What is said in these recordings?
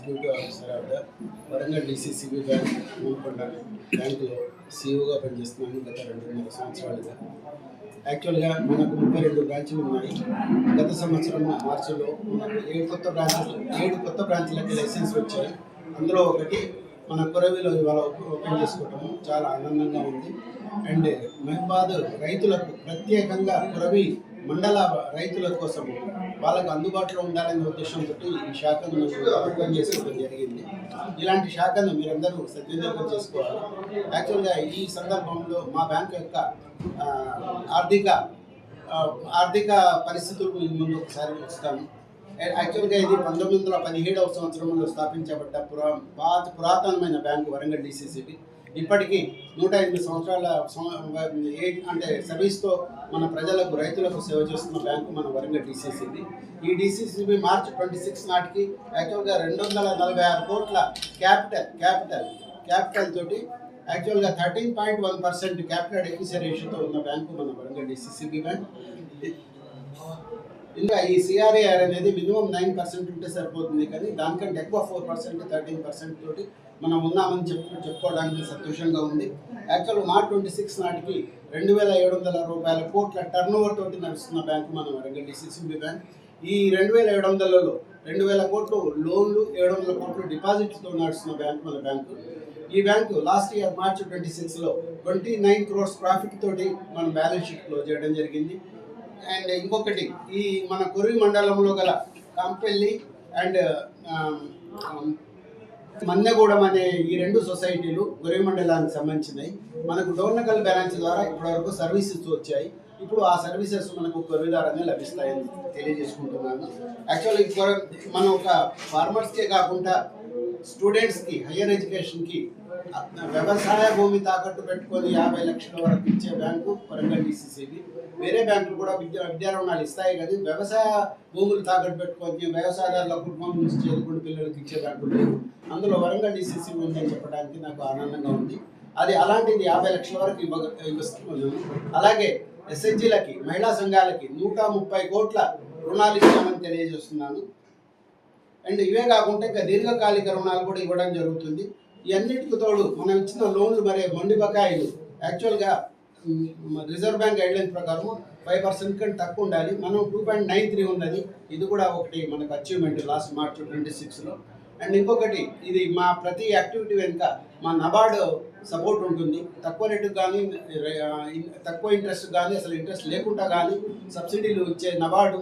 Executive officer of the Warangal DCCB bank Mulakonda బ్యాంకులో సిఇఓగా పనిచేస్తున్నాను గత 2.5 సంవత్సరాలుగా. యాక్చువల్గా మనకు 32 బ్రాంచ్లు ఉన్నాయి. గత సంవత్సరం మార్చిలో మనకు 7 కొత్త బ్రాంచ్లకి లైసెన్స్ వచ్చాయి. అందులో ఒకటి మన కొరవిలో ఇవాళ ఓపెన్ చేసుకోవటము చాలా ఆనందంగా ఉంది. అండ్ మహిబాద్ రైతులకు ప్రత్యేకంగా కొరవి మండల రైతుల కోసం వాళ్ళకు అందుబాటులో ఉండాలనే ఉద్దేశంతో ఈ శాఖను ఓపెన్ చేసుకోవడం జరిగింది. ఇలాంటి శాఖను మీరందరూ సద్వినియోగం చేసుకోవాలి. యాక్చువల్గా ఈ సందర్భంలో మా బ్యాంక్ యొక్క ఆర్థిక పరిస్థితులు ముందు ఒకసారి వస్తాను. యాక్చువల్గా ఇది 1917వ సంవత్సరంలో స్థాపించబడ్డ పురాతనమైన బ్యాంకు వరంగల్ డిసిసిబి. ఇప్పటికీ 108 సంవత్సరాల అంటే సర్వీస్తో మన ప్రజలకు రైతులకు సేవ చేస్తున్న బ్యాంకు మన వరంగల్ డిసిసిబి. ఈ డిసిసిబి మార్చి 26 నాటికి యాక్చువల్గా 246 కోట్ల క్యాపిటల్ తోటి యాక్చువల్గా 13.1% క్యాపిటల్ ఎక్విటీ రేషియోతో ఉన్న బ్యాంకు మన వరంగల్ డిసిసిబి బ్యాంక్. ఇంకా ఈ సిఆర్ఏఆర్ అనేది మినిమం 9% ఉంటే సరిపోతుంది, కానీ దానికంటే ఎక్కువ 4% 13% తోటి మనం ఉన్నామని చెప్పుకోవడానికి సంతోషంగా ఉంది. యాక్చువల్ మార్చ్ 26 నాటికి 2,700 కోట్ల టర్న్ ఓవర్ తోటి నడుస్తున్న బ్యాంకు మన వరంగల్ డిసిసిబి బ్యాంక్. ఈ 2,700లో 2,000 కోట్లు లోన్లు, 700 కోట్లు డిపాజిట్తో నడుస్తున్న బ్యాంకు మన బ్యాంకు. ఈ బ్యాంకు లాస్ట్ ఇయర్ మార్చ్ 26లో 29 crores ప్రాఫిట్ తోటి మన బ్యాలెన్స్ షీట్ క్లోజ్ చేయడం జరిగింది. అండ్ ఇంకొకటి, ఈ మన కొరివి మండలంలో గల కంపెల్లి అండ్ మన్నెగూడెం అనే ఈ 2 సొసైటీలు కొరివి మండలానికి సంబంధించినవి. మనకు డోర్నకల్ బ్రాంచ్ ద్వారా ఇప్పటివరకు సర్వీసెస్ వచ్చాయి. ఇప్పుడు ఆ సర్వీసెస్ మనకు కొరివి ద్వారానే లభిస్తాయని తెలియజేసుకుంటున్నాను. యాక్చువల్లీ మనం ఒక ఫార్మర్స్కే కాకుండా స్టూడెంట్స్కి, హయ్యర్ ఎడ్యుకేషన్కి వ్యవసాయ భూమి తాకట్టు పెట్టుకొని 50 లక్షల వరకు ఇచ్చే బ్యాంకు వరంగల్ డిసిసిబి. వేరే బ్యాంకులు కూడా విద్యా రుణాలు ఇస్తాయి, కానీ వ్యవసాయ భూములు తాకట్టు పెట్టుకొని వ్యవసాయదారుల కుటుంబం నుంచి చదువుకునే పిల్లలకి ఇచ్చే బ్యాంకులు లేవు. అందులో వరంగల్ డిసిసిబి ఉందని చెప్పడానికి నాకు ఆనందంగా ఉంది. అది అలాంటిది 50 లక్షల వరకు ఇవ్వస్తున్నాను. అలాగే ఎస్హెచ్జీలకి, మహిళా సంఘాలకి 130 కోట్ల రుణాలు ఇచ్చామని తెలియజేస్తున్నాను. అండ్ ఇవే కాకుండా ఇంకా దీర్ఘకాలిక రుణాలు కూడా ఇవ్వడం జరుగుతుంది. ఇవన్నిటికి తోడు మనం ఇచ్చిన లోన్లు మరి మొండి బకాయిలు యాక్చువల్గా రిజర్వ్ బ్యాంక్ గైడ్లైన్ ప్రకారం 5% కంటే తక్కువ ఉండాలి. మనం 2.93 ఉన్నది. ఇది కూడా ఒకటి మనకు అచీవ్మెంట్ లాస్ట్ మార్చ్ 26లో. అండ్ ఇంకొకటి, ఇది మా ప్రతి యాక్టివిటీ వెనుక మా నబార్డు సపోర్ట్ ఉంటుంది. తక్కువ రేటుకు కానీ, తక్కువ ఇంట్రెస్ట్ కానీ, అసలు ఇంట్రెస్ట్ లేకుండా కానీ సబ్సిడీలు ఇచ్చే నబార్డు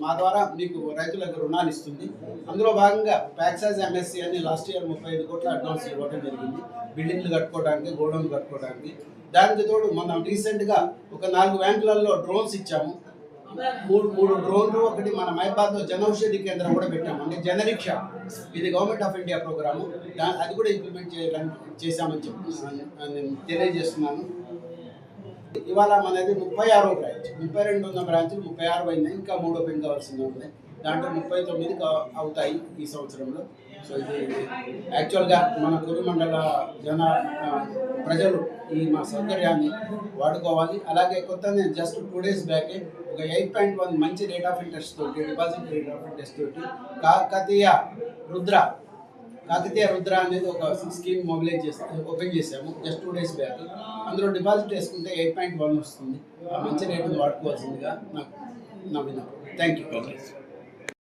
మా ద్వారా మీకు రైతులకు రుణాలు ఇస్తుంది. అందులో భాగంగా ప్యాక్సాజ్ ఎంఎస్సి అని లాస్ట్ ఇయర్ 35 కోట్ల అడ్వాన్స్ ఇవ్వడం జరిగింది, బిల్డింగ్లు కట్టుకోవడానికి, గోడౌన్లు కట్టుకోవడానికి. దానికి తోడు మనం రీసెంట్గా ఒక 4 బ్యాంకులలో డ్రోన్స్ ఇచ్చాము. 3 డ్రోన్లు, ఒకటి మన మహిబాద్లో జనౌషధి కేంద్రం కూడా పెట్టాము, అంటే జనరిక్ షాప్. ఇది గవర్నమెంట్ ఆఫ్ ఇండియా ప్రోగ్రాము. అది కూడా ఇంప్లిమెంట్ చేశామని నేను తెలియజేస్తున్నాను. ఇవాళ మనది 36వ బ్రాంచ్. 32 ఉన్న బ్రాంచ్లు 36 అయినాయి, ఇంకా 3 ఓపెన్ కావాల్సింది ఉన్నాయి. దాంట్లో 39 అవుతాయి ఈ సంవత్సరంలో. సో ఇది యాక్చువల్గా మన కొరి మండల ప్రజలు ఈ మా సౌకర్యాన్ని వాడుకోవాలి. అలాగే నేను జస్ట్ 2 days బ్యాకే ఒక 8.1 మంచి రేట్ ఆఫ్ ఇంట్రెస్ట్ తోటి, డిపాజిట్ రేట్ ఆఫ్ ఇంట్రెస్ట్ తోటి కాకతీయ రుద్ర అనేది ఒక స్కీమ్ ఓపెన్ చేసాము జస్ట్ 2 days బ్యాక్. అందులో డిపాజిట్ వేసుకుంటే 8.1 వస్తుంది. ఆ మంచి రేటును వాడుకోవాల్సిందిగా నా విన్నపం. Thank you.